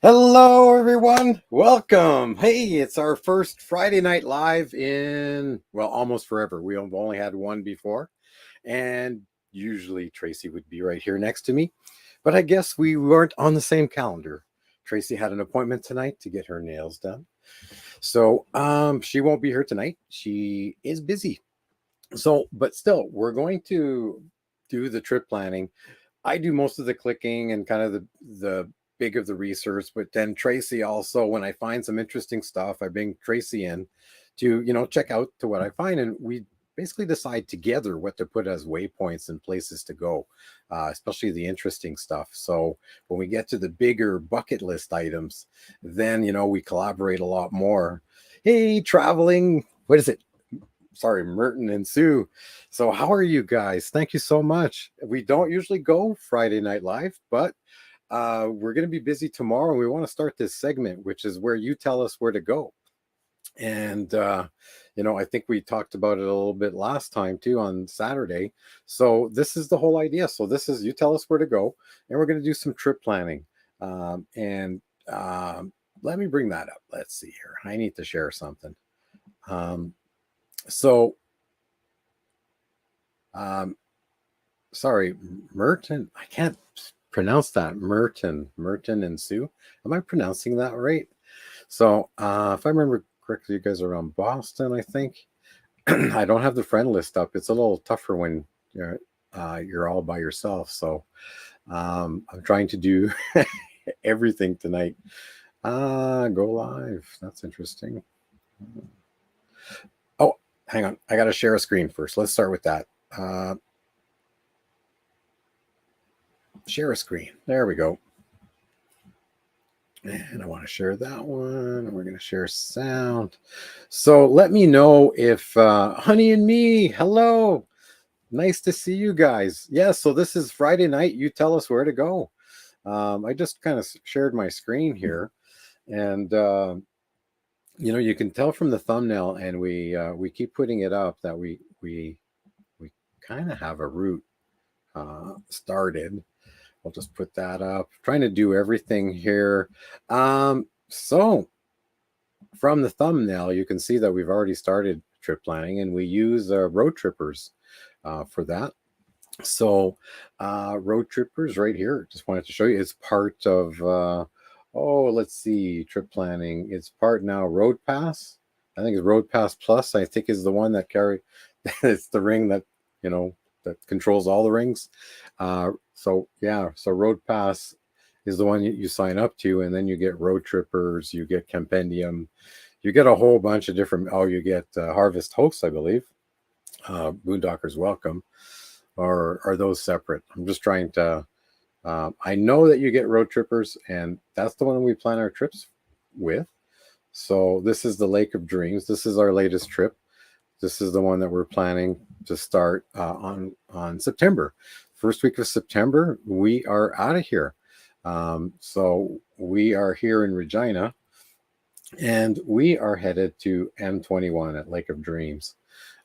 Hello, everyone. Welcome. Hey, it's our first Friday night live in, well, almost forever. We've only had one before, and usually Tracy would be right here next to me, but I guess we weren't on the same calendar. Tracy had an appointment tonight to get her nails done, so she won't be here tonight. She is busy. So, but still, we're going to do the trip planning. I do most of the clicking and kind of the big of the research, but then Tracy also, when I find some interesting stuff, I bring Tracy in to, check out to what I find. And we basically decide together what to put as waypoints and places to go, especially the interesting stuff. So when we get to the bigger bucket list items, then, we collaborate a lot more. Hey, traveling, what is it? Sorry, Merton and Sue. So how are you guys? Thank you so much. We don't usually go Friday Night Live, but we're going to be busy tomorrow. And we want to start this segment, which is where you tell us where to go. And, I think we talked about it a little bit last time too on Saturday. So this is the whole idea. So this is, you tell us where to go, and we're going to do some trip planning. And let me bring that up. Let's see here. I need to share something. Sorry, Merton. I can't pronounce that. Merton and Sue. Am I pronouncing that right? So if I remember correctly, you guys are around Boston, I think. I don't have the friend list up. It's a little tougher when you're all by yourself. So I'm trying to do everything tonight. Go live. That's interesting. Oh, hang on. I got to share a screen first. Let's start with that. Share a screen. There we go. And I want to share that one. We're going to share sound. So let me know if Honey and me, hello. Nice to see you guys. Yeah, so this is Friday night. You tell us where to go. I just kind of shared my screen here. And, you can tell from the thumbnail, and we keep putting it up that we kind of have a route started. I'll just put that up. Trying to do everything here. So from the thumbnail, you can see that we've already started trip planning, and we use road trippers for that. So road trippers right here. Just wanted to show you. It's part of, let's see, trip planning. It's part now Road Pass. I think it's Road Pass Plus, I think, is the one that it's the ring that, that controls all the rings. So Road Pass is the one you sign up to, and then you get Road Trippers, you get Compendium, you get a whole bunch of different, you get Harvest Hosts, I believe, Boondockers Welcome, or are those separate? I'm just trying to, I know that you get Road Trippers, and that's the one we plan our trips with. So this is the Lake of Dreams. This is our latest trip. This is the one that we're planning to start on September. First week of September, we are out of here. So we are here in Regina, and we are headed to M21 at Lake of Dreams.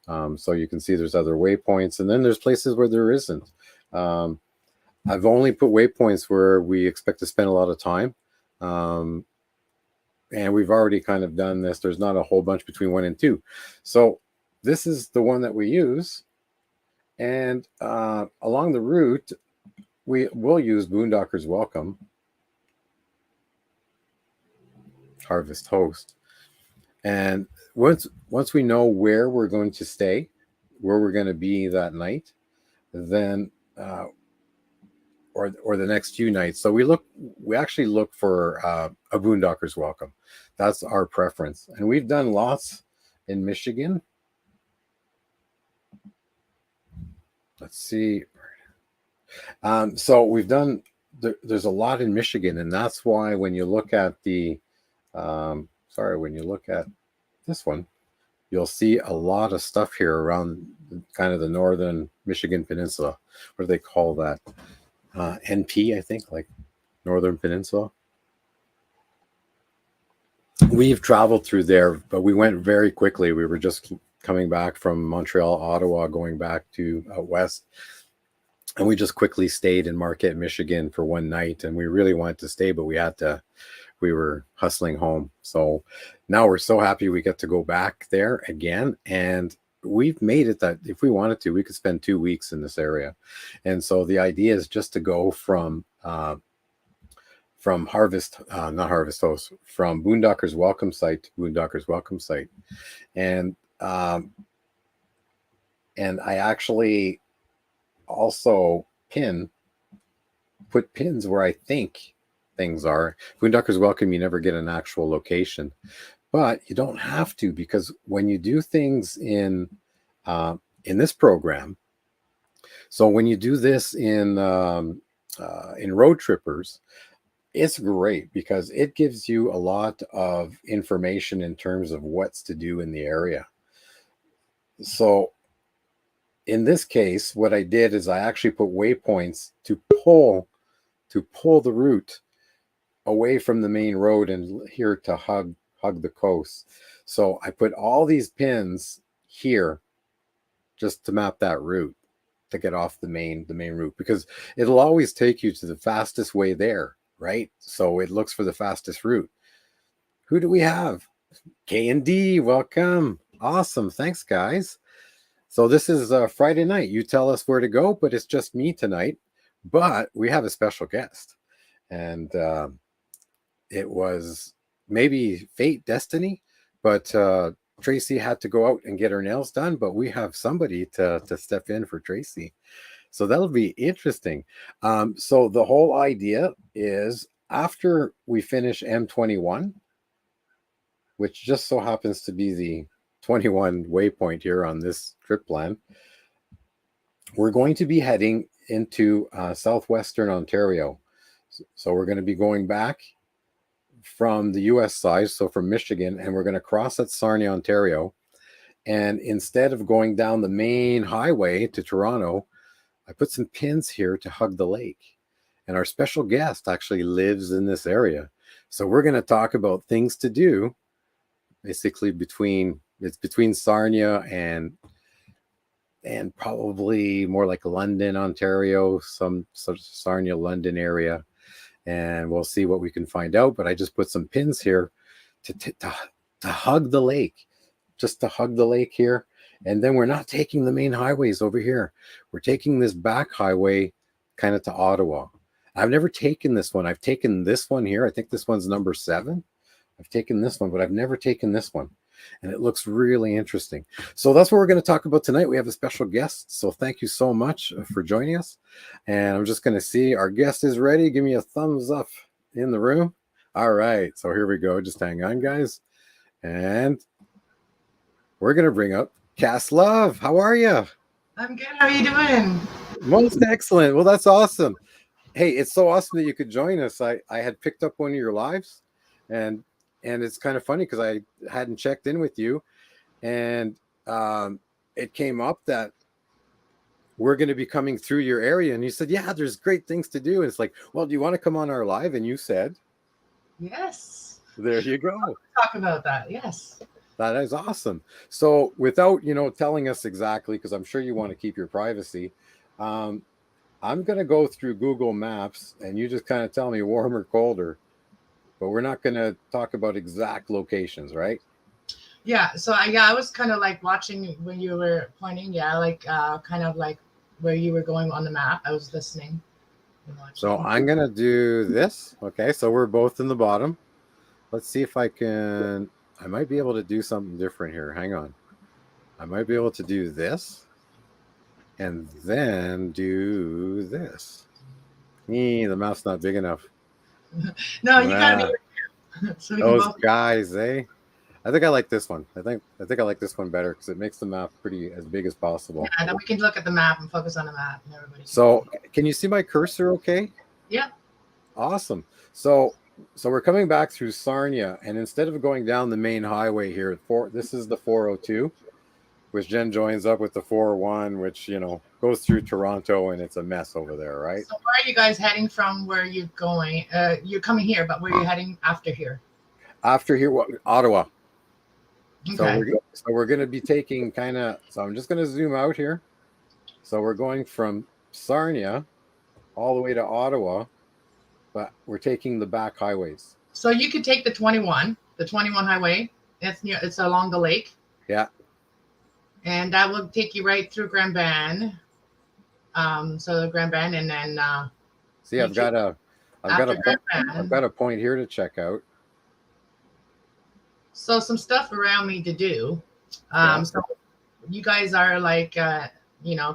So you can see there's other waypoints, and then there's places where there isn't. I've only put waypoints where we expect to spend a lot of time. And we've already kind of done this. There's not a whole bunch between 1 and 2. So this is the one that we use. And along the route, we will use Boondockers Welcome, Harvest Host. And once we know where we're going to stay, where we're going to be that night, then or the next few nights. So we actually look for a Boondockers Welcome. That's our preference. And we've done lots in Michigan. Let's see. So we've done, there's a lot in Michigan, and that's why when you look at when you look at this one, you'll see a lot of stuff here around kind of the northern Michigan Peninsula. What do they call that? NP, I think, like Northern Peninsula. We've traveled through there, but we went very quickly. We were just coming back from Montreal, Ottawa, going back to out west. And we just quickly stayed in Marquette, Michigan for one night. And we really wanted to stay, but we had to we were hustling home. So now we're so happy we get to go back there again. And we've made it that if we wanted to, we could spend 2 weeks in this area. And so the idea is just to go from not Harvest Host, from Boondockers Welcome Site to Boondockers Welcome Site. And I actually also put pins where I think things are. Boondockers Welcome, you never get an actual location, but you don't have to, because when you do things in this program, so when you do this in Road Trippers, it's great because it gives you a lot of information in terms of what's to do in the area. So in this case, what I did is I actually put waypoints to pull the route away from the main road and here to hug the coast. So I put all these pins here just to map that route, to get off the main route, because it'll always take you to the fastest way there, right? So it looks for the fastest route. Who do we have? K and D, welcome. Awesome. Thanks, guys. So this is Friday night. You tell us where to go, but it's just me tonight. But we have a special guest. And it was maybe fate, destiny, but Tracey had to go out and get her nails done, but we have somebody to step in for Tracey. So that'll be interesting. So the whole idea is, after we finish M21, which just so happens to be the 21 waypoint here on this trip plan, we're going to be heading into southwestern Ontario. So we're going to be going back from the US side, so from Michigan, and we're going to cross at Sarnia, Ontario. And instead of going down the main highway to Toronto, I put some pins here to hug the lake. And our special guest actually lives in this area. So we're going to talk about things to do, basically between Sarnia and probably more like London, Ontario, some sort of Sarnia, London area. And we'll see what we can find out. But I just put some pins here to hug the lake, just to hug the lake here. And then we're not taking the main highways over here. We're taking this back highway kind of to Ottawa. I've never taken this one. I've taken this one here. I think this one's number 7. I've taken this one, but I've never taken this one. And it looks really interesting. So that's what we're going to talk about tonight. We have a special guest. So thank you so much for joining us. And I'm just going to see our guest is ready. Give me a thumbs up in the room. All right. So here we go. Just hang on, guys. And we're going to bring up Cass Love. How are you? I'm good. How are you doing? Most excellent. Well, that's awesome. Hey, it's so awesome that you could join us. I had picked up one of your lives, and it's kind of funny because I hadn't checked in with you, and it came up that we're going to be coming through your area, and you said, yeah, there's great things to do. And it's like, well, do you want to come on our live? And you said, yes. There you go. Talk about that. Yes. That is awesome. So without, telling us exactly, because I'm sure you want to keep your privacy, I'm going to go through Google Maps, and you just kind of tell me warmer or colder, but we're not going to talk about exact locations, right? Yeah. So I was kind of like watching when you were pointing. Yeah, like kind of like where you were going on the map. I was listening. So I'm going to do this. Okay. So we're both in the bottom. Let's see if I might be able to do something different here. Hang on. I might be able to do this and then do this. The map's not big enough. No, you gotta be. So those guys, eh? I think I like this one. I think I like this one better because it makes the map pretty as big as possible. Yeah, then we can look at the map and focus on the map. And everybody. So, can you see my cursor? Okay. Yeah. Awesome. So we're coming back through Sarnia, and instead of going down the main highway here, this is the 402, which then joins up with the 401, which goes through Toronto, and it's a mess over there, right? So where are you guys heading from? Where are you going? You're coming here, but where are you heading after here? After here, Ottawa. Okay. So we're going to be taking so I'm just going to zoom out here. So we're going from Sarnia all the way to Ottawa, but we're taking the back highways. So you could take the 21 highway. It's along the lake. Yeah. And that will take you right through Grand Bend. So the Grand Bend, and then See, I've got a after Grand I've Bend. got a point here to check out. So some stuff around me to do. Yeah. So you guys are like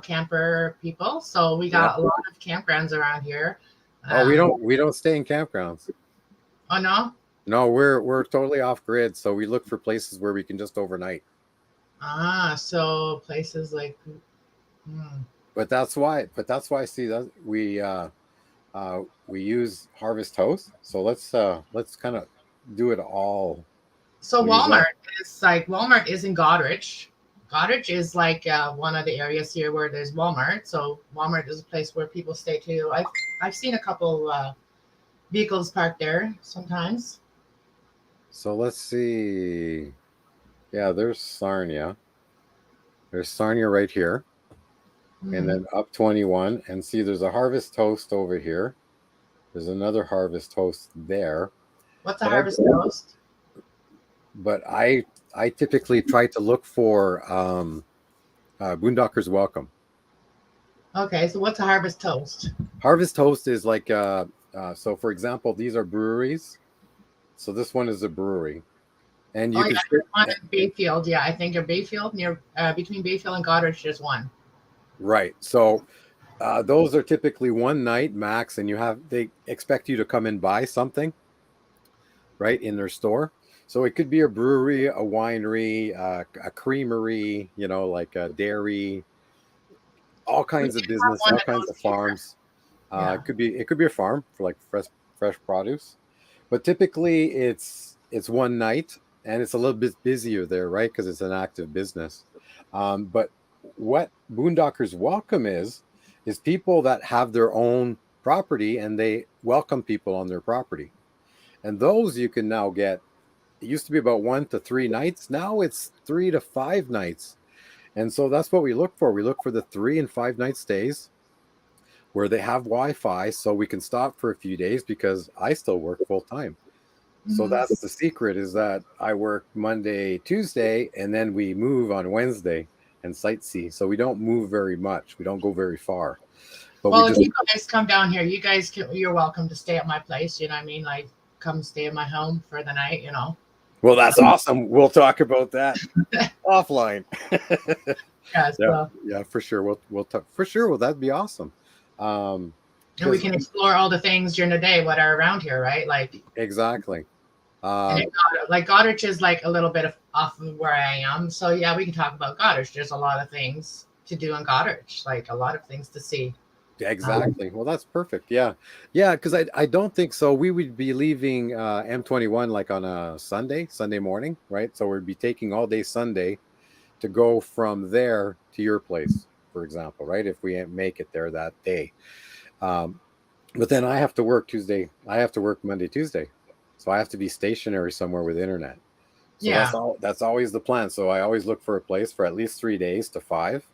camper people. So we got a lot of campgrounds around here. Oh, we don't stay in campgrounds. Oh no? No, we're totally off grid, so we look for places where we can just overnight. So places like But that's why see that we use Harvest Host. So let's kind of do it all. So Walmart is in Goderich. Goderich is like one of the areas here where there's Walmart. So Walmart is a place where people stay too. I've seen a couple vehicles parked there sometimes. So let's see. Yeah, there's Sarnia. There's Sarnia right here. Mm-hmm. And then up 21. And see, there's a Harvest Host over here. There's another Harvest Host there. What's a Harvest Host? But I typically try to look for Boondockers Welcome. Okay, so what's a Harvest Toast? Harvest Toast is like so for example, these are breweries. So this one is a brewery. And you can one in Bayfield. Yeah, I think in Bayfield, near between Bayfield and Goderich, there's one. Right. So those are typically one night max, and they expect you to come and buy something, right, in their store. So it could be a brewery, a winery, a creamery, like a dairy, all kinds of business, all kinds of farms. It could be a farm for like fresh produce, but typically it's one night, and it's a little bit busier there, right? Because it's an active business. But what Boondockers Welcome is people that have their own property and they welcome people on their property, and those you can now get. It used to be about 1 to 3 nights. Now it's 3 to 5 nights. And so that's what we look for. We look for the 3 and 5 night stays where they have Wi-Fi, so we can stop for a few days, because I still work full time. Mm-hmm. So that's the secret, is that I work Monday, Tuesday, and then we move on Wednesday and sightsee. So we don't move very much. We don't go very far. But if you guys come down here, you're welcome to stay at my place. You know what I mean? Like, come stay at my home for the night, Well, that's awesome. We'll talk about that offline. Yeah, for sure. We'll talk for sure. Well, that'd be awesome. And we can explore all the things during the day what are around here, right? Like exactly. Goderich is like a little bit off of where I am. So yeah, we can talk about Goderich. There's a lot of things to do in Goderich, like a lot of things to see. Exactly. Well, that's perfect. Yeah, because I don't think so. We would be leaving M21 like on a Sunday morning, right? So we'd be taking all day Sunday to go from there to your place, for example, right? If we make it there that day. But then I have to work Tuesday. I have to work Monday, Tuesday. So I have to be stationary somewhere with internet. So that's always the plan. So I always look for a place for at least 3 days to 5.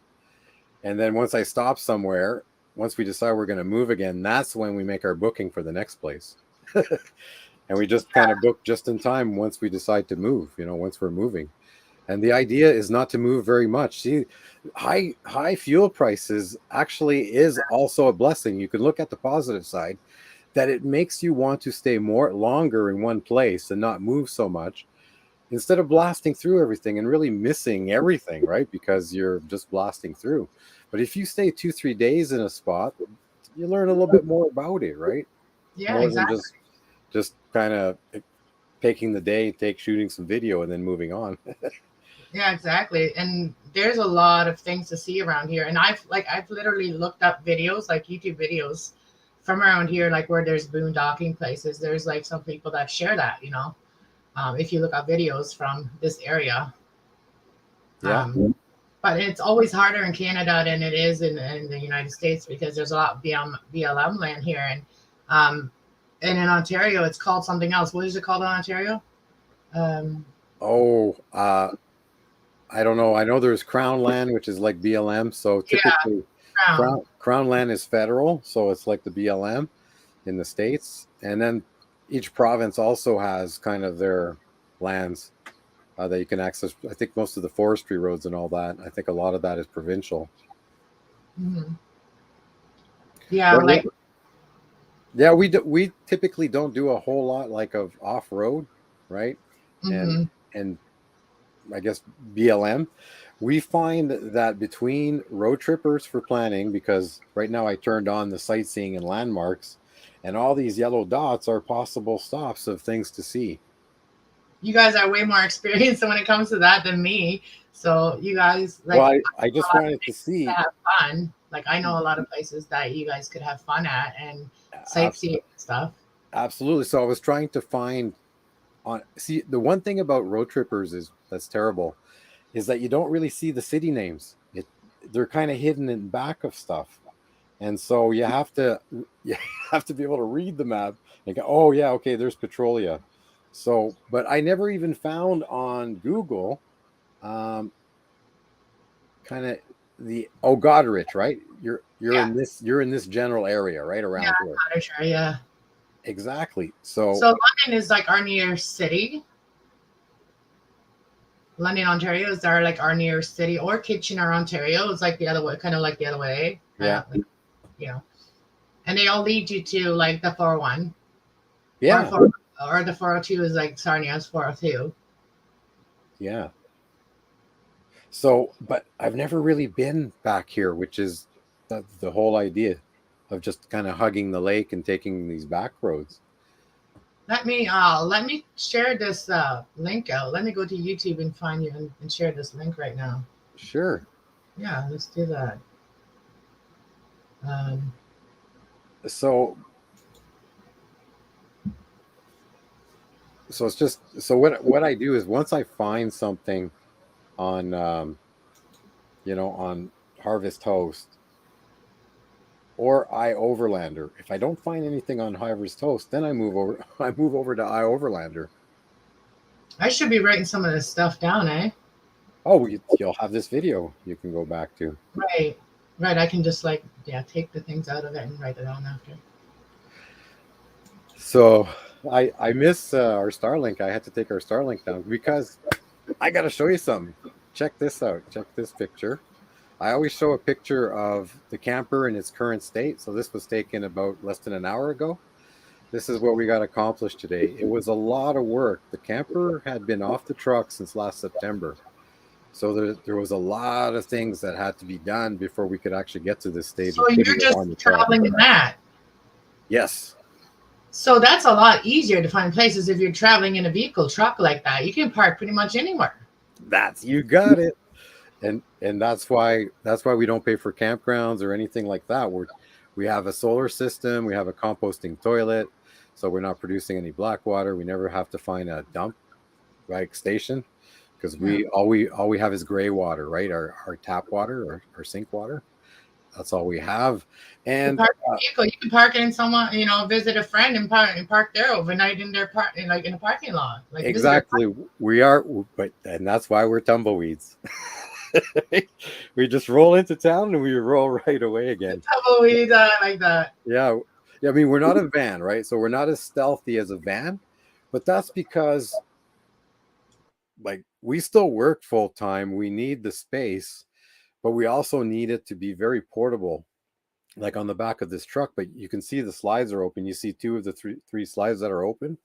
And then once I stop somewhere, once we decide we're going to move again, that's when we make our booking for the next place. And we just kind of book just in time once we decide to move, once we're moving. And the idea is not to move very much. See, high fuel prices actually is also a blessing. You can look at the positive side, that it makes you want to stay longer in one place and not move so much, instead of blasting through everything and really missing everything, right? Because you're just blasting through. But if you stay 2-3 days in a spot, you learn a little bit more about it, right? Yeah, more exactly. Than just kind of taking the day, shooting some video and then moving on. Yeah, exactly. And there's a lot of things to see around here. And I've literally looked up videos, like YouTube videos from around here, like where there's boondocking places. There's like some people that share that, if you look up videos from this area. Yeah. But it's always harder in Canada than it is in the United States, because there's a lot of BLM land here. And in Ontario, it's called something else. What is it called in Ontario? I don't know. I know there's Crown land, which is like BLM. So typically Crown land is federal. So it's like the BLM in the States. And then each province also has kind of their lands that you can access. I think most of the forestry roads and all that. I think a lot of that is provincial. Hmm. Yeah, But like yeah, we typically don't do a whole lot like of off road, right? And hmm and I guess BLM. We find that between road trippers for planning, because right now I turned on the sightseeing and landmarks, and all these yellow dots are possible stops of things to see. you guys are way more experienced when it comes to that than me. So you guys Well, like I a just lot of wanted to places to see. have fun. Like I know a lot of places that you guys could have fun at and Abs- sightseeing and stuff. Absolutely. So I was trying to find on see the one thing about road trippers is that's terrible is that you don't really see the city names. They're kind of hidden in back of stuff. And so you have to be able to read the map and go, oh yeah, okay, there's Petrolia. So, but I never even found on Google kind of the oh Goderich, right? Yeah, you're in this general area, right yeah, around here. not sure. Yeah. Exactly. So So London is like our nearest city. London, Ontario is our nearest city, or Kitchener, Ontario is like the other way, kind of like the other way. yeah, Like, you know, and they all lead you to like the 401 or yeah, 4 or the 402 is like Sarnia's 402. yeah. So, but I've never really been back here, which is the whole idea of just kind of hugging the lake and taking these back roads. Let me share this link out. Let me go to YouTube and find you and share this link right now. Sure. Yeah, let's do that. Um, So, so it's just so what I do is once I find something on on Harvest Host or iOverlander, if I don't find anything on Harvest Host, then I move over. I move over to iOverlander. I should be writing some of this stuff down, eh? Oh, you'll have this video you can go back to. Right, right. I can just like take the things out of it and write it down after. So I miss our Starlink. I had to take our Starlink down because I got to show you something. Check this out. Check this picture. I always show a picture of the camper in its current state. So this was taken about less than an hour ago. This is what we got accomplished today. It was a lot of work. The camper had been off the truck since last September. So there was a lot of things that had to be done before we could actually get to this stage So of putting you're it on the just truck. traveling in that. Yes, So that's a lot easier to find places if you're traveling in a vehicle truck like that. You can park pretty much anywhere. you got it. And that's why we don't pay for campgrounds or anything like that. We have a solar system, we have a composting toilet, so we're not producing any black water. We never have to find a dump like station because Yeah. we have is gray water, right? Our tap water or our sink water. That's all we have. You And park a vehicle. You can park it in someone, visit a friend and park there overnight in their like in a parking lot. Like visit a exactly we are, but and that's why we're tumbleweeds. We just roll into town and we roll right away again. tumbleweed like that. Yeah. Yeah. I mean, we're not a van, right? So we're not as stealthy as a van, but that's because like we still work full time. We need the space, but we also need it to be very portable, like on the back of this truck. But you can see the slides are open. You see two of the three slides that are open.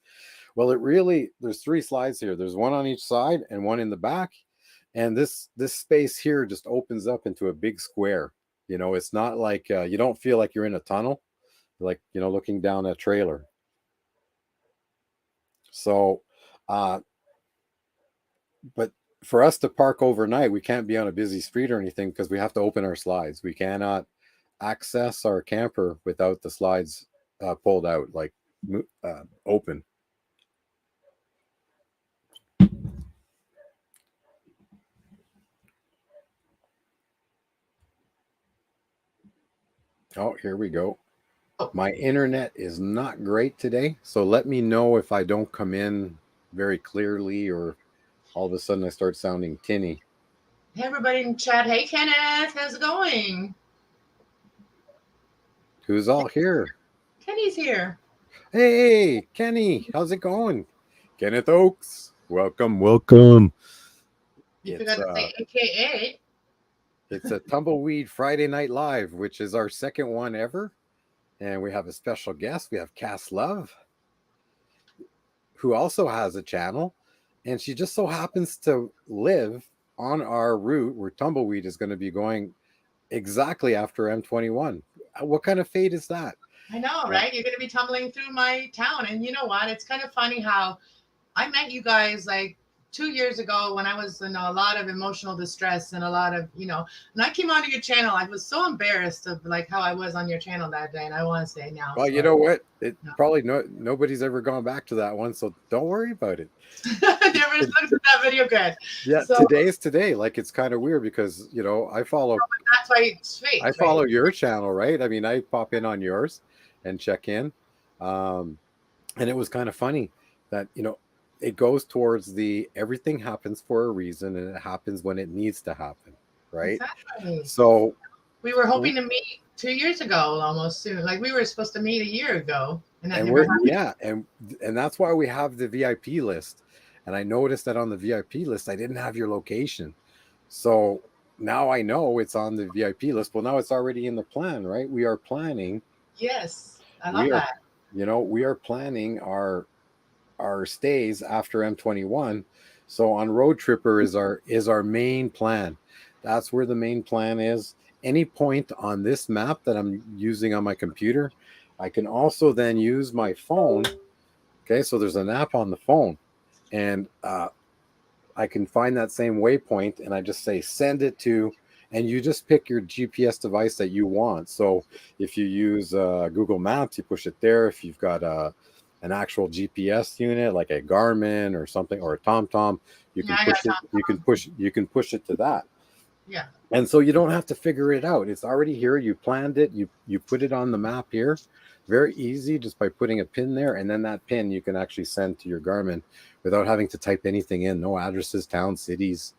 Well, there's three slides here. There's one on each side and one in the back. And this space here just opens up into a big square. It's not like you don't feel like you're in a tunnel, like looking down a trailer. So uh but for us to park overnight, we can't be on a busy street or anything because we have to open our slides. We cannot access our camper without the slides pulled out, like open. Oh, here we go. Oh, My internet is not great today, so let me know if I don't come in very clearly or all of a sudden I start sounding tinny. hey everybody in chat. Hey Kenneth, how's it going? Who's all here? Kenny's here. Hey, Kenny, how's it going? Kenneth Oaks, welcome. You It's forgot to say AKA. it's a Tumbleweed Friday Night Live, which is our second one ever, and we have a special guest. We have Cass Love, who also has a channel, and she just so happens to live on our route where Tumbleweed is going to be going exactly after M21. What kind of fate is that? I know, Uh, right? You're going to be tumbling through my town. And you know what? It's kind of funny how I met you guys like 2 years ago when I was in a lot of emotional distress and a lot of, and I came onto your channel. I was so embarrassed of like how I was on your channel that day. And I want to say now, Well, you sorry. know what? It No. probably nobody's ever gone back to that one, so don't worry about it. Never looked at that video good. Yeah, So today is today. Like it's kind of weird because that's why it's fake, I right? follow your channel, right? I mean, I pop in on yours and check in, um, and it was kind of funny that it goes towards the everything happens for a reason and it happens when it needs to happen, right? Exactly. So We were w- hoping to meet 2 years ago almost soon. Like we were supposed to meet a year ago and that and never we're happened. yeah, and that's why we have the VIP list. And I noticed that on the VIP list, I didn't have your location. So now I know it's on the VIP list. Well, now it's already in the plan, right? We are planning. Yes. I love We are, that. we are planning our stays after M21. So on Road Tripper is our main plan. That's where the main plan is. Any point on this map that I'm using on my computer, I can also then use my phone. Okay, so there's an app on the phone, and I can find that same waypoint and I just say send it to, and you just pick your GPS device that you want. So if you use Google Maps, you push it there. If you've got an actual GPS unit like a Garmin or something or a TomTom, you Yeah, can I got push it. You can push it to that, yeah. and so you don't have to figure it out. It's already here. You planned it. You put it on the map here. Very easy just by putting a pin there, and then that pin you can actually send to your Garmin without having to type anything in. No addresses, towns, cities.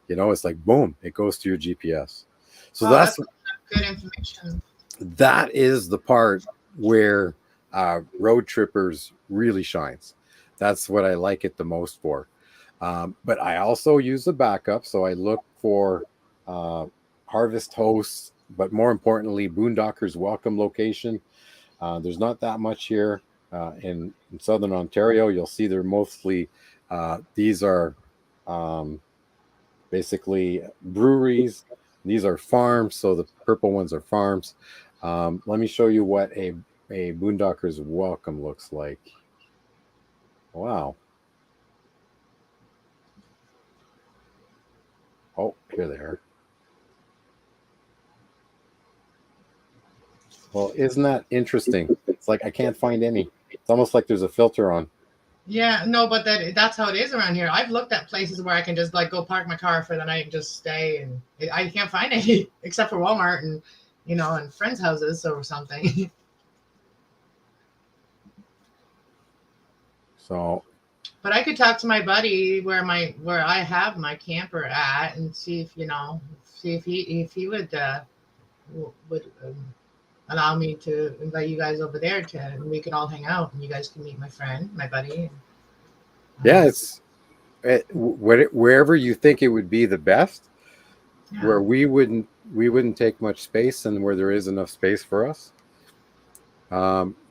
It's like boom, it goes to your GPS. So Oh, that's that's good information. that is the part where road trippers really shines. That's what I like it the most for. But I also use the backup, so I look for uh, harvest hosts, but more importantly, boondockers welcome location. There's not that much here in southern Ontario. You'll see they're mostly these are um, basically breweries. These are farms, so the purple ones are farms. Let me show you what a boondocker's welcome looks like. Wow. Oh, here they are. Well, isn't that interesting? It's like I can't find any. It's almost like there's a filter on. Yeah, no, but that's how it is around here. I've looked at places where I can just like go park my car for the night and just stay, and I can't find any except for Walmart and and friends' houses or something. So But I could talk to my buddy where I have my camper at and see if see if he would would allow me to invite you guys over there to and we could all hang out and you guys can meet my friend, my buddy. yeah, wherever you think it would be the best, Yeah, where we wouldn't take much space and where there is enough space for us.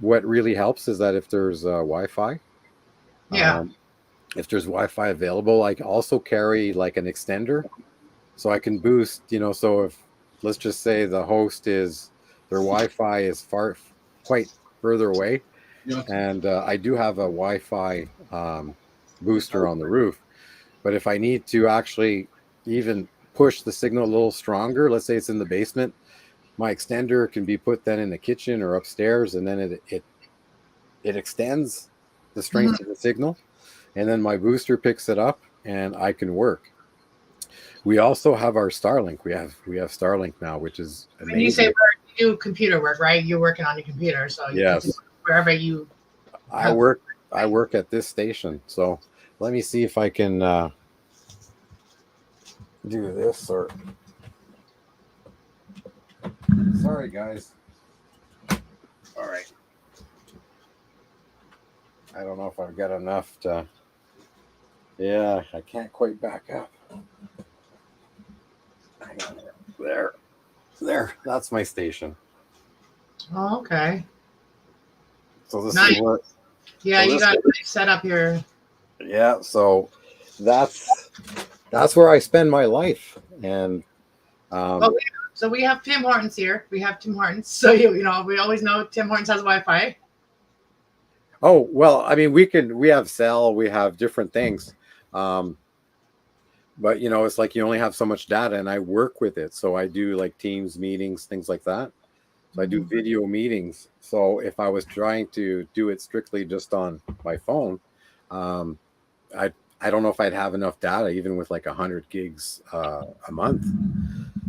What really helps is that if there's Wi-Fi, yeah. um, if there's Wi-Fi available, I can also carry like an extender, so I can boost. So if let's just say the host is their Wi-Fi is quite further away, and I do have a Wi-Fi booster on the roof. But if I need to actually even push the signal a little stronger, let's say it's in the basement, my extender can be put then in the kitchen or upstairs, and then it extends the Mhm. strength of the signal, and then my booster picks it up, and I can work. We also have our Starlink. We have Starlink now, which is When you say amazing. work, you do computer work, right? You're working on your computer, so you can do Yes, wherever you I have. work. I work at this station, so let me see if I can do this. Or sorry, guys. All right. I don't know if I've got enough to. Yeah, I can't quite back up. Hang on there. There. That's my station. Oh, okay. So this Nice. is what. Yeah, So you this. got a nice setup here. Yeah. So that's where I spend my life, and Oh, um, so we have Tim Hortons here. We have Tim Hortons. So you know, we always know Tim Hortons has Wi-Fi. oh well, I mean, we have cell, we have different things, um, but it's like you only have so much data, and I work with it, so I do like Teams meetings, things like that. So I do Mhm. video meetings. So if I was trying to do it strictly just on my phone, um, I I don't know if I'd have enough data, even with like 100 gigs a month.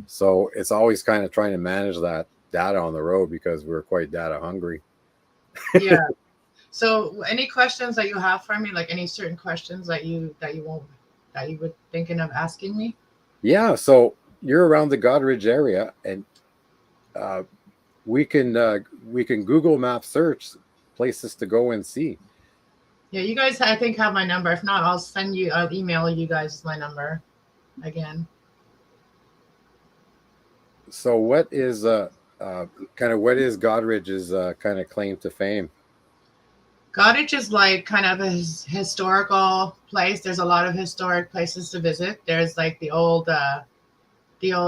So it's always kind of trying to manage that data on the road because we're quite data hungry. Yeah. So any questions that you have for me, like any certain questions that you would thinking of asking me? Yeah. So you're around the Godridge area, and uh, we can Google Map search places to go and see. Yeah, you guys I think have my number. If not, I'll email you guys my number again. So what is uh kind of what is Godridge's kind of claim to fame? Cottage is like kind of a historical place. There's a lot of historic places to visit. There's like the old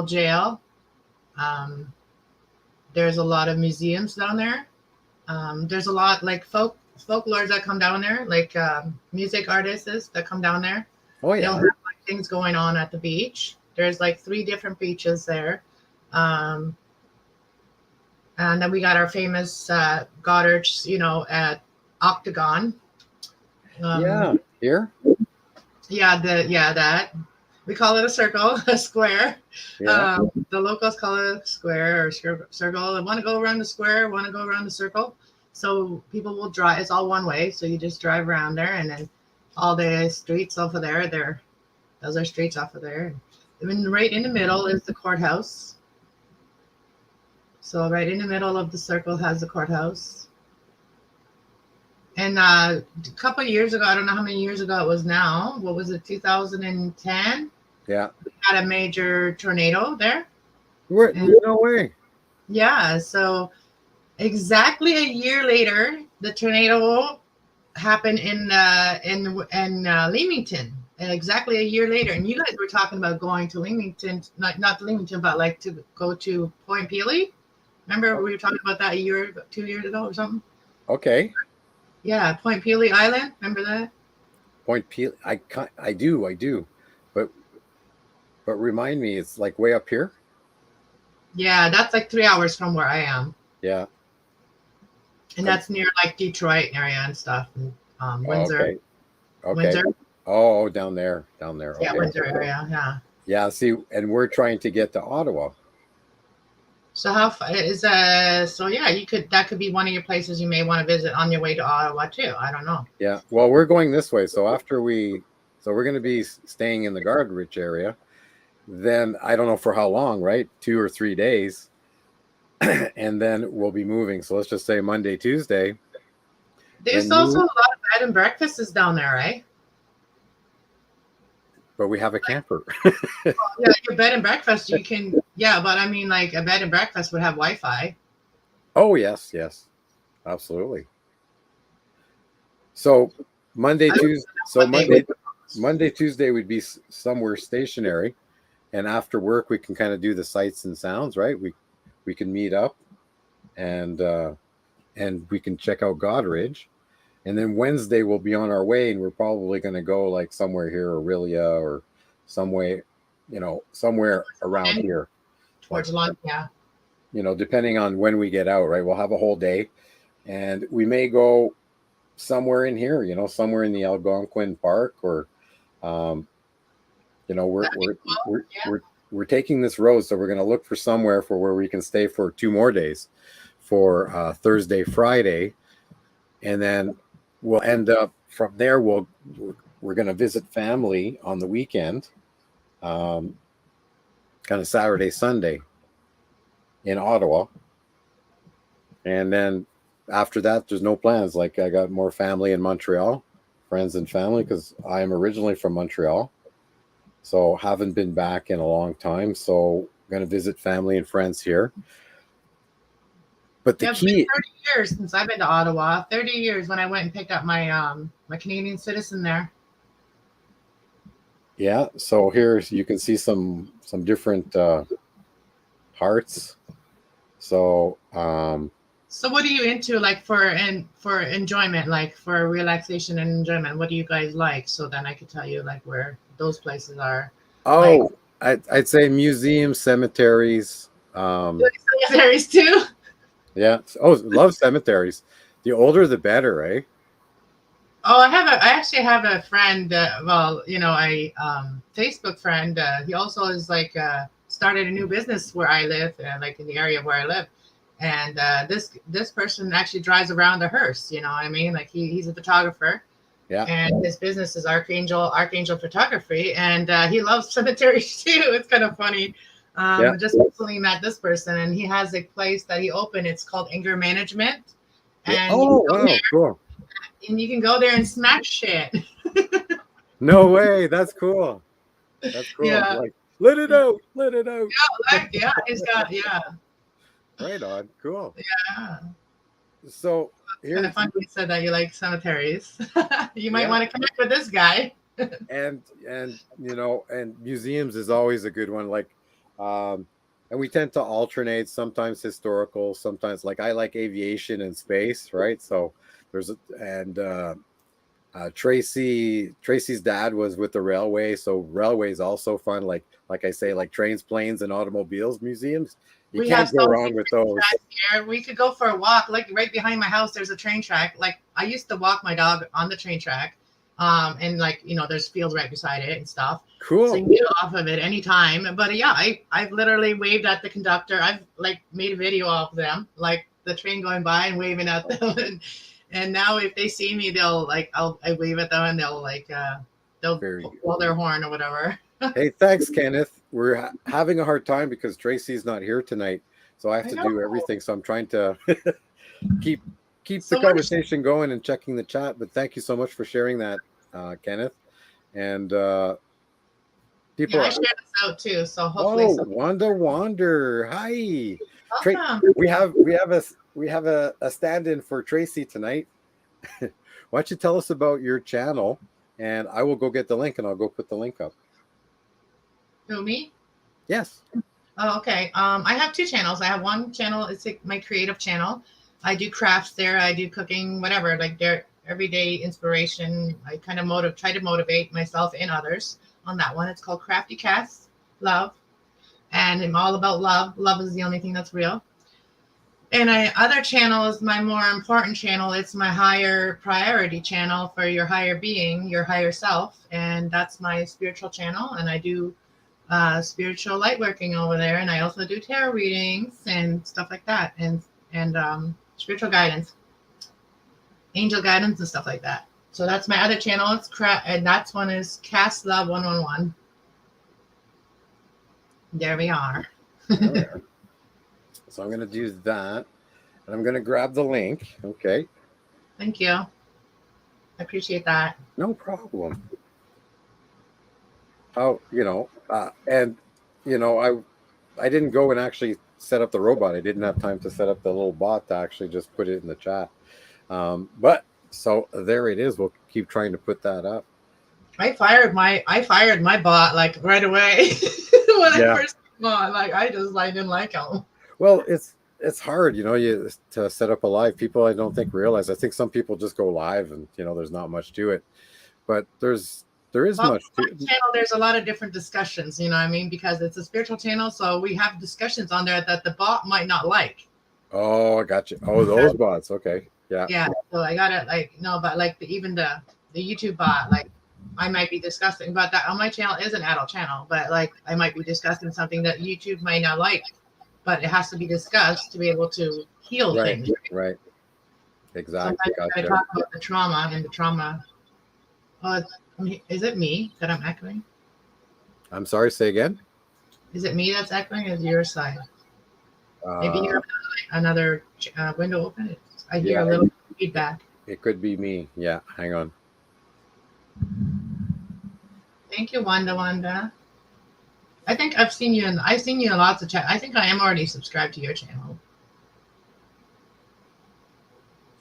jail. Um, there's a lot of museums down there. There's a lot like folklores that come down there, like music artists that come down there. Oh They'll yeah. have like things going on at the beach. There's like three different beaches there. Um, and then we got our famous Goddard, at Octagon. Um, Yeah, here. yeah, that we call it a circle, a square. Yeah. The locals call it a square or circle. They want to go around the square, want to go around the circle. So people will drive. It's all one way, so you just drive around there, and then all the streets off of there. Those are streets off of there. And then right in the middle is the courthouse. So right in the middle of the circle has the courthouse. And a couple of years ago, I don't know how many years ago it was now. What was it, 2010? Yeah. Had a major tornado there. And No way. yeah, so exactly a year later, the tornado happened in Leamington. And exactly a year later, and you guys were talking about going to Leamington, not Leamington, but like to go to Point Pelee. Remember we were talking about that 2 years ago or something? Okay. Yeah, Point Pelee Island. Remember that? Point Peel. I do. But remind me, it's like way up here. Yeah, that's like 3 hours from where I am, Yeah. and Um, that's near like Detroit area and stuff, and oh, Windsor, okay. Okay. Windsor. Oh, down there. Down there. Yeah, Okay. Windsor area. Yeah. Yeah. See, and we're trying to get to Ottawa. So how is so yeah, that could be one of your places you may want to visit on your way to Ottawa too. I don't know. Yeah. Well, we're going this way. So we're going to be staying in the Guardrich area. Then I don't know for how long, right? 2 or 3 days, and then we'll be moving. So let's just say Monday, Tuesday, There's then also a move. lot of bed and breakfasts down there, right? But we have a camper. Yeah, your bed and breakfast you can. Yeah, but I mean, like a bed and breakfast would have Wi-Fi. Oh yes, yes, absolutely. So Monday, I don't Tuesday. know So what they would. Monday, Tuesday would be somewhere stationary, and after work we can kind of do the sights and sounds, right? We can meet up, and we can check out Godridge, and then Wednesday we'll be on our way, and we're probably going to go like somewhere here, Aurelia, or some way, somewhere around here, like Towards lunch. Yeah. depending on when we get out, right? We'll have a whole day, and we may go somewhere in here, somewhere in the Algonquin Park, or um, we're That'd be we're cool. we're Yeah. we're, we're taking this road, so we're going to look for somewhere for where we can stay for 2 more days, for Thursday, Friday, and then we'll end up from there. We're going to visit family on the weekend, um, kind of Saturday, Sunday in Ottawa, and then after that, there's no plans. Like I got more family in Montreal, friends and family, because I am originally from Montreal. So haven't been back in a long time. So going to visit family and friends here. But the Yeah, it's been key, 30 years since I've been to Ottawa. 30 years when I went and picked up my Canadian citizen there. yeah. So here you can see some different parts. So So what are you into, like, for enjoyment, like for relaxation and enjoyment? What do you guys like? So then I could tell you like where those places are. Like, oh, I'd say museums, cemeteries. you like cemeteries too? Yeah. Oh, love cemeteries. The older the better, eh? Oh, I actually have a friend. Well, a Facebook friend. He also is like started a new business where I live, like in the area where I live. And this person actually drives around a hearse. You know what I mean? Like he's a photographer, Yeah. and his business is Archangel Photography, and he loves cemeteries too. It's kind of funny. Yeah. I just recently met this person, and he has a place that he opened. It's called Anger Management, Yeah. and Oh, wow. Cool. you can go there and smack shit. No way. That's cool. That's cool. Yeah, Like, let it out. Let it out. yeah, he's got Right on. Cool. yeah. So It's kind of here's funny you said that you like cemeteries. You might yeah, want to connect with this guy. and and museums is always a good one. Like, and we tend to alternate. Sometimes historical. Sometimes like I like aviation and space. Right. So there's a and Tracy's dad was with the railway, so railway is also fun. Like I say, like trains, planes, and automobiles museums. You We have can't go so many wrong with train those. tracks here. We could go for a walk. Like right behind my house, there's a train track. Like I used to walk my dog on the train track. And like, there's fields right beside it and stuff. So you Cool. can get off of it anytime. But yeah, I've literally waved at the conductor. I've like made a video of them, like the train going by and waving at them. And now if they see me, they'll like I wave at them and they'll like they'll Very good. blow their horn or whatever. Hey, thanks, Kenneth. We're having a hard time because Tracy's not here tonight, so I have I to know. do everything. So I'm trying to keep keep the So what is conversation going and checking the chat. But thank you so much for sharing that, Kenneth. And Yeah, people I are shared this out too. So hopefully oh, some Wanda Wander. Hi. welcome. We have a stand-in for Tracy tonight. Why don't you tell us about your channel, and I will go get the link and I'll go put the link up. Who, me? Yes. Oh, okay. I have two channels. I have one channel. It's like my creative channel. I do crafts there. I do cooking, whatever. Like their everyday inspiration. I kind of try to motivate myself and others on that one. It's called Crafty Cast Love, and I'm all about love. Love is the only thing that's real. And other channel is my more important channel. It's my higher priority channel for your higher being, your higher self, and that's my spiritual channel. And I do spiritual light working over there, and I also do tarot readings and stuff like that, and spiritual guidance, angel guidance, and stuff like that. So that's my other channel. It's and that's one is Cast Love 111. There we are. There. So I'm going to do that, and I'm going to grab the link. Okay. Thank you. I appreciate that. No problem. How and I didn't go and actually set up the robot. I didn't have time to set up the little bot to actually just put it in the chat. But so there it is. We'll keep trying to put that up. I fired my bot like right away when I Yeah. first came on. Like I didn't like him. Well, it's hard, you to set up a live. People I don't think realize. I think some people just go live and there's not much to it, but there is Well, much my to it. channel, there's a lot of different discussions, you know what I mean? Because it's a spiritual channel, so we have discussions on there that the bot might not like. Oh, I got you. Oh, those bots. Okay. Yeah. Yeah, so I got it but like even the YouTube bot, like I might be discussing, but that on my channel is an adult channel, but like I might be discussing something that YouTube might not like, but it has to be discussed to be able to heal Right. things. Right. Exactly. Sometimes I Gotcha. talk about the trauma and the trauma. Oh, is it me that I'm echoing? I'm sorry. Say again. Is it me that's echoing, or is it your side? Maybe you're another window open? I hear Yeah, a little feedback. it could be me. Yeah, hang on. Thank you, Wanda. I think I've seen you in lots of chat. I think I am already subscribed to your channel.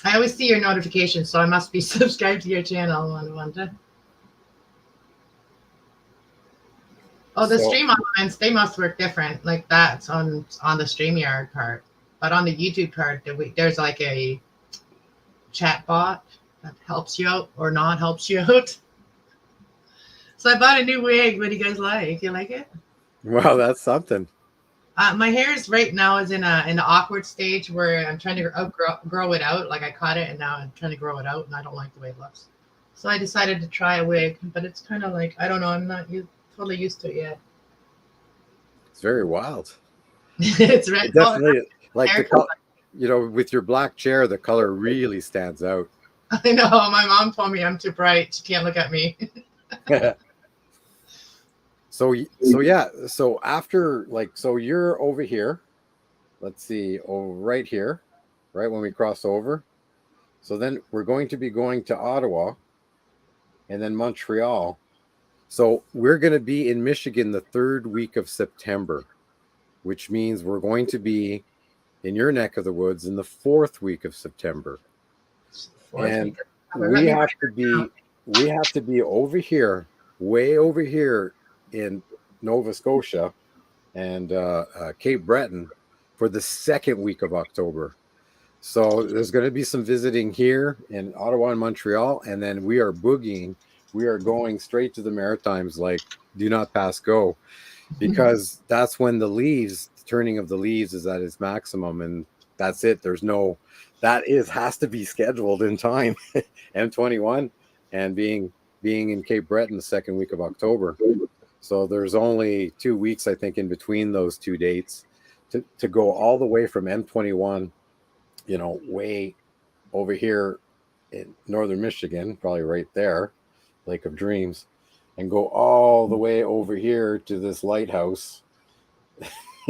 I always see your notifications, so I must be subscribed to your channel, Wanda. Oh, the stream elements, they must work different. Like that's on the StreamYard part. But on the YouTube part, there's like a chat bot that helps you out or not helps you out. So I bought a new wig. What do you guys like? You like it? Wow, that's something. My hair is right now is in an awkward stage where I'm trying to grow it out. Like I cut it and now I'm trying to grow it out, and I don't like the way it looks. So I decided to try a wig, but it's kind of like, I don't know, I'm not totally used to it yet. It's very wild. It's red. Definitely, like the color, with your black chair, the color really stands out. I know. My mom told me I'm too bright. She can't look at me. So yeah. So after so you're over here. Let's see. Oh, right here, right when we cross over. So then we're going to be going to Ottawa, and then Montreal. So we're going to be in Michigan the 3rd week of September, which means we're going to be in your neck of the woods in the 4th week of September. And we have to be over here, way over here in Nova Scotia and Cape Breton for the 2nd week of October. So there's going to be some visiting here in Ottawa and Montreal, and then we are boogieing. We are going straight to the Maritimes, like do not pass go, because that's when the turning of the leaves is at its maximum, and that's it. Has to be scheduled in time. M21 and being in Cape Breton the 2nd week of October. So there's only 2 weeks, I think, in between those two dates to go all the way from M21, way over here in northern Michigan, probably right there, Lake of Dreams, and go all the way over here to this lighthouse,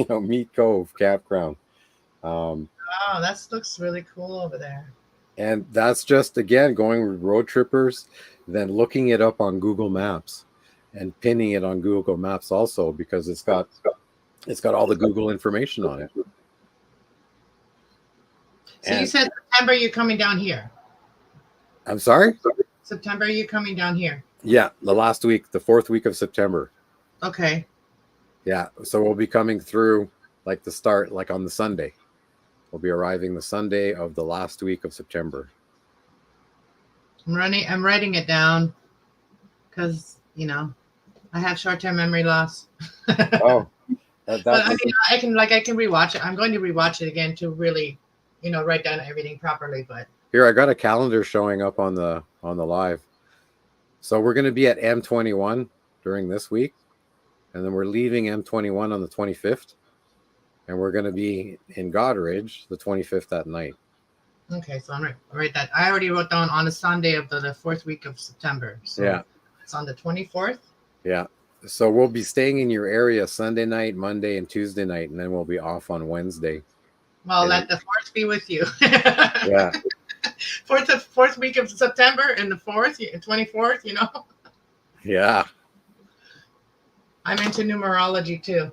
Meat Cove Campground. Wow, that looks really cool over there. And that's just, again, going with road trippers, then looking it up on Google Maps and pinning it on Google Maps also, because it's got all the Google information on it. So you said September you're coming down here. I'm sorry? September you're coming down here. Yeah, the last week, the 4th week of September. Okay. Yeah, so we'll be coming through on the Sunday. We'll be arriving the Sunday of the last week of September. I'm writing it down because, I have short-term memory loss. Oh. But I mean, I can rewatch it. I'm going to rewatch it again to really, write down everything properly. But here, I got a calendar showing up on the live. So we're going to be at M21 during this week, and then we're leaving M21 on the 25th, and we're going to be in Goderich the 25th that night. Okay, so I'm write that. I already wrote down on a Sunday of the 4th week of September. So yeah, it's on the 24th. Yeah. So we'll be staying in your area Sunday night, Monday, and Tuesday night, and then we'll be off on Wednesday. Well, let the 4th be with you. Yeah. 4th week of September and the 24th, Yeah. I'm into numerology too.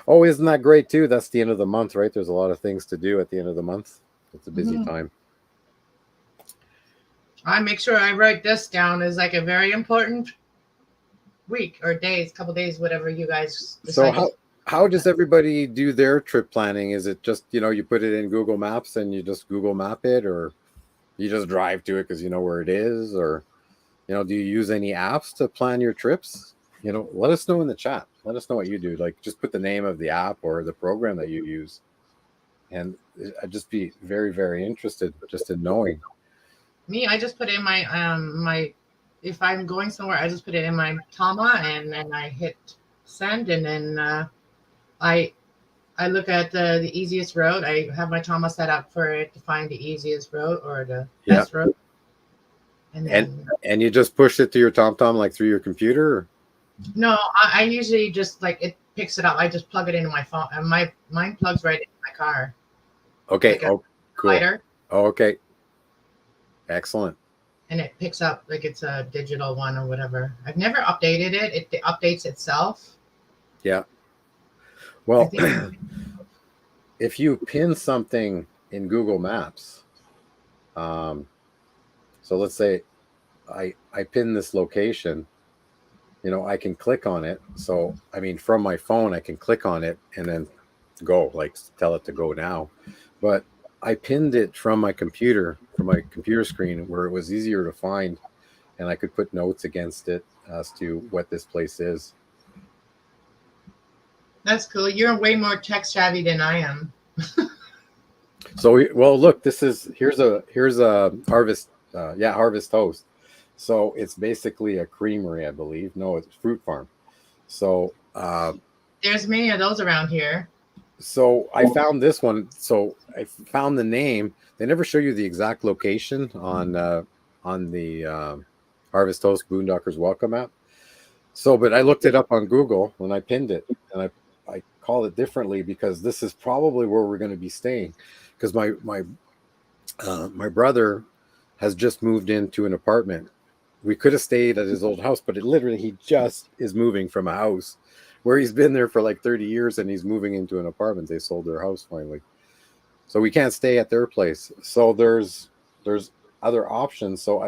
Oh, isn't that great too? That's the end of the month, right? There's a lot of things to do at the end of the month. It's a busy time. I make sure I write this down as like a very important week or days, couple days, whatever you guys decide. So how does everybody do their trip planning? Is it just, you put it in Google Maps and you just Google map it, or you just drive to it because you know where it is, or, do you use any apps to plan your trips? Let us know in the chat. Let us know what you do. Like, just put the name of the app or the program that you use. And I'd just be very, very interested just in knowing. Me, I just put in my if I'm going somewhere, I just put it in my Tama and then I hit send, and then I look at the easiest road. I have my Tama set up for it to find the easiest road or the best road. And you just push it to your TomTom, like through your computer? Or? No, I usually just it picks it up. I just plug it into my phone, and mine plugs right into my car. Okay. like a Oh, cool. lighter, Oh, okay. Excellent. and it picks up like it's a digital one or whatever. I've never updated it. It updates itself. Yeah. I Well, think. if you pin something in Google Maps, um, so let's say I pin this location, I can click on it. So I mean, from my phone, I can click on it and then go, like tell it to go now. But I pinned it from my computer screen where it was easier to find, and I could put notes against it as to what this place is. That's cool. You're way more tech savvy than I am. So, well, look, here's a harvest, harvest toast. So it's basically a creamery, I believe. No, it's a fruit farm. So, There's many of those around here. so I found this one. So I found the name. They never show you the exact location on the Harvest Toast Boondockers Welcome app. So, but I looked it up on Google and I pinned it, and I call it differently because this is probably where we're going to be staying. Because my brother has just moved into an apartment. We could have stayed at his old house, but he just is moving from a house where he's been there for like 30 years, and he's moving into an apartment. They sold their house finally. So we can't stay at their place. So there's other options. So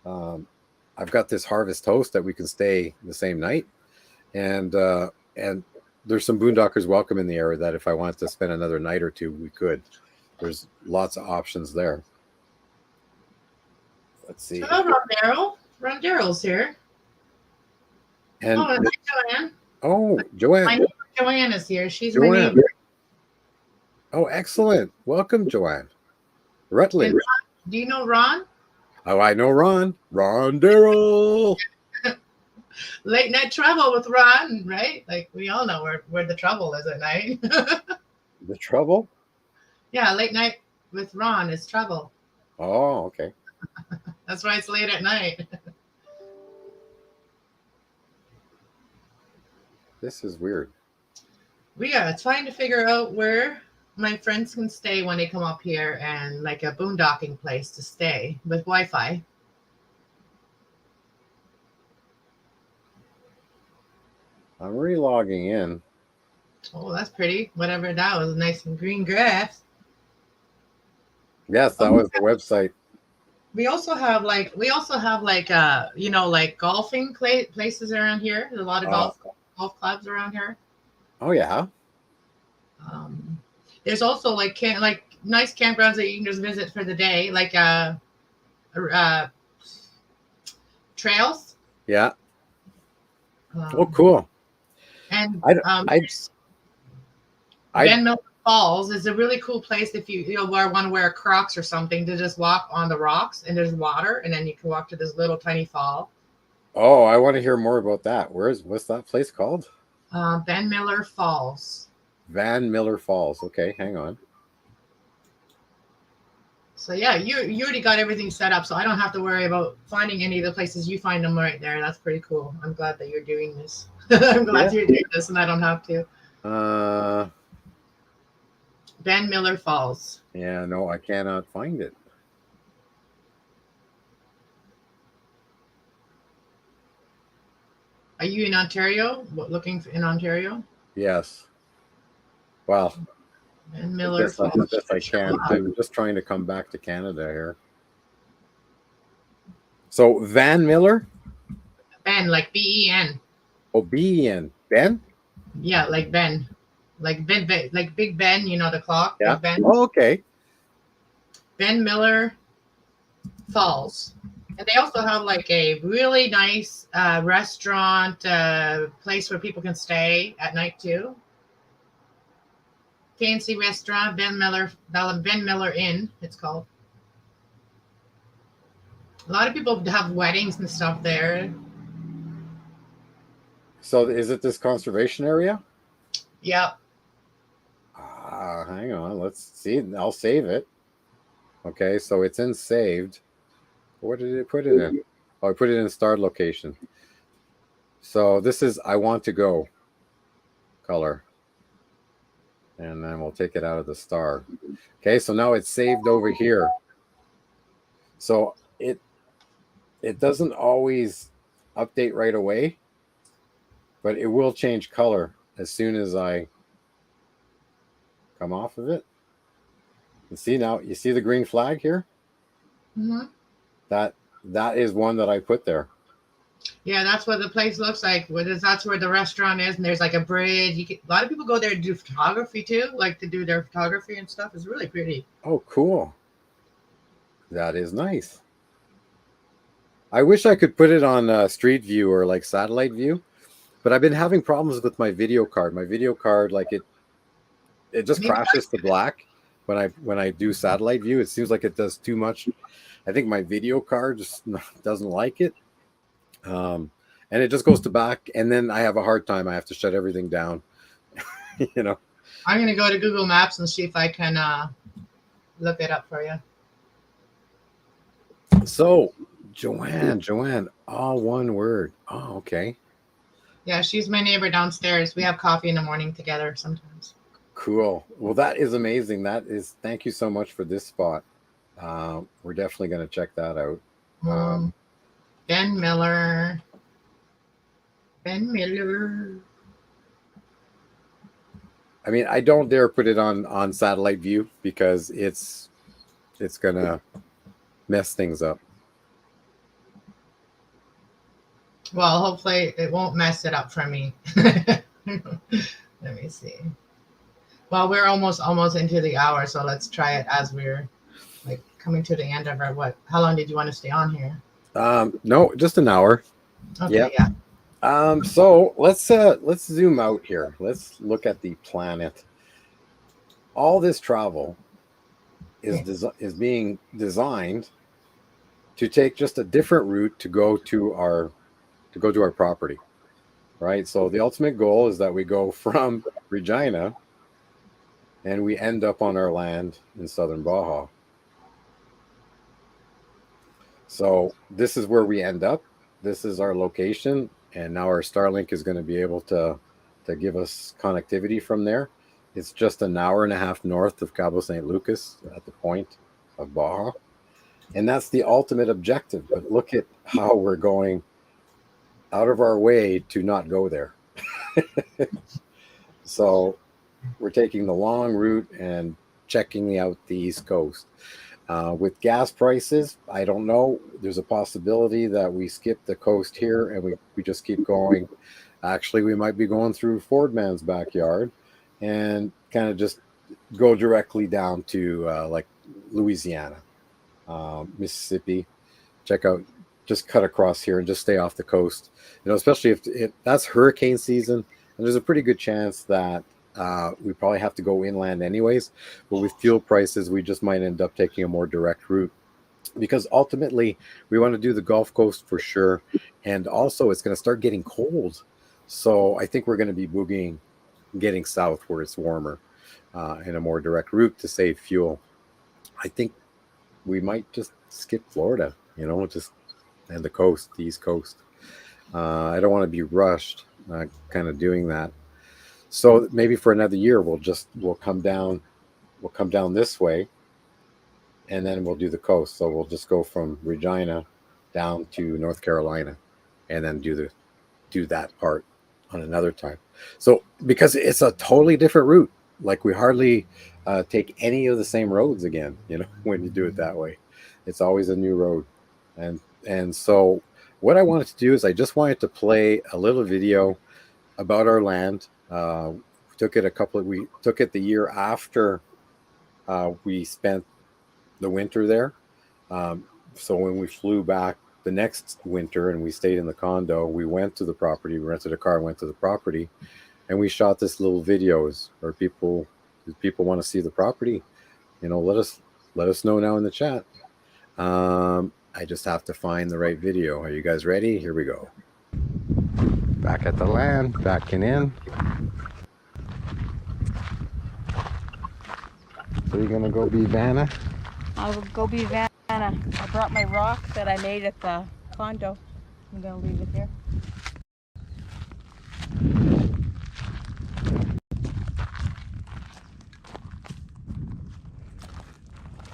um, I've got this Harvest Host that we can stay the same night, and there's some Boondockers Welcome in the area that if I wanted to spend another night or two, we could. There's lots of options there. Let's see. Hello, Rondero. Rondero's here. And Oh, and hi, Joanne. oh, Joanne. My neighbor Joanne is here. She's my Joanne. neighbor. Oh, excellent. Welcome, Joanne. Rutledge. And Ron, do you know Ron? Oh, I know Ron. Ron Darrell. Late night trouble with Ron, right? Like we all know where the trouble is at night. The trouble? Yeah, late night with Ron is trouble. Oh, okay. That's why it's late at night. This is weird. We are trying to figure out where my friends can stay when they come up here, and like a boondocking place to stay with Wi-Fi. I'm re-logging in. Oh, that's pretty. Whatever that was, nice and green grass. Yes, that was the website. We also have like like golfing places around here. There's a lot of golf clubs around here. Oh yeah. There's also like nice campgrounds that you can just visit for the day, like trails. Yeah. Oh, cool. And Ben Miller Falls is a really cool place if you want to wear Crocs or something to just walk on the rocks, and there's water, and then you can walk to this little tiny fall. Oh, I want to hear more about that. What's that place called? Van Miller Falls. Van Miller Falls. Okay, hang on. So yeah, you already got everything set up, so I don't have to worry about finding any of the places. You find them right there. That's pretty cool. I'm glad that you're doing this. I'm glad you're doing this, and I don't have to. Van Miller Falls. Yeah, no, I cannot find it. Are you in Ontario? Looking in Ontario? Yes. Well, Van Miller Falls. If I can. I'm just trying to come back to Canada here. So Van Miller? Ben, like Ben. Oh, B-E-N. Ben? Yeah, like Ben. Like Big Ben, the clock. Yeah. Big Ben. Oh, okay. Van Miller Falls. And they also have like a really nice restaurant place where people can stay at night too. Fancy restaurant, Ben Miller Inn, it's called. A lot of people have weddings and stuff there. So is it this conservation area? Yep. Hang on. Let's see. I'll save it. Okay, so it's in saved. What did it put it in? Oh, I put it in starred location. So this is I want to go color. and then we'll take it out of the star. Okay, so now it's saved over here. So it doesn't always update right away, but it will change color as soon as I come off of it. And see now, you see the green flag here? Mm-hmm. That is one that I put there. Yeah, that's what the place looks like. That's where the restaurant is, and there's like a bridge. A lot of people go there to do photography too, like to do their photography and stuff. It's really pretty. Oh, cool. That is nice. I wish I could put it on Street View or like satellite view, but I've been having problems with my video card. My video card, like it just Maybe crashes to black when I do satellite view. It seems like it does too much. I think my video card just doesn't like it. And it just goes to back, and then I have a hard time. I have to shut everything down. You know. I'm gonna go to Google Maps and see if I can look it up for you. So Joanne, all one word. Oh, okay. Yeah, she's my neighbor downstairs. We have coffee in the morning together sometimes. Cool. Well, that is amazing. Thank you so much for this spot. We're definitely going to check that out. Ben Miller. I mean, I don't dare put it on satellite view because it's gonna mess things up. Well, hopefully it won't mess it up for me. Let me see. Well, we're almost into the hour, so let's try it as we're like coming to the end of our how long did you want to stay on here? No, just an hour. Okay, yeah. So let's zoom out here. Let's look at the planet. All this travel is being designed to take just a different route to go to our property, right? So the ultimate goal is that we go from Regina and we end up on our land in southern Baja. So this is where we end up. This is our location, and now our Starlink is going to be able to give us connectivity from there. It's just an hour and a half north of Cabo San Lucas at the point of Baja. And that's the ultimate objective. But look at how we're going out of our way to not go there. So we're taking the long route and checking out the East Coast. With gas prices, I don't know. There's a possibility that we skip the coast here and we just keep going. Actually, we might be going through Fordman's backyard and kind of just go directly down to like Louisiana, Mississippi. Check out, just cut across here and just stay off the coast. You know, especially if that's hurricane season, and there's a pretty good chance that we probably have to go inland anyways. But with fuel prices, we just might end up taking a more direct route, because ultimately we want to do the Gulf Coast for sure. And also it's going to start getting cold. So I think we're going to be boogieing, getting south where it's warmer, in a more direct route to save fuel. I think we might just skip Florida, you know, just and the coast, the East Coast. I don't want to be rushed kind of doing that. So maybe for another year, we'll come down this way, and then we'll do the coast. So we'll just go from Regina down to North Carolina, and then do that part on another time. So because it's a totally different route, like we hardly take any of the same roads again, you know, when you do it that way. It's always a new road. And so what I wanted to do is I just wanted to play a little video about our land. We took it the year after we spent the winter there. So when we flew back the next winter and we stayed in the condo, we went to the property, we rented a car and went to the property, and we shot this little videos. Or people want to see the property, you know, let us know now in the chat. I just have to find the right video. Are you guys ready? Here we go. Back at the land, backing in. So you're gonna go be Vanna? I'll go be Vanna. I brought my rock that I made at the condo. I'm gonna leave it here.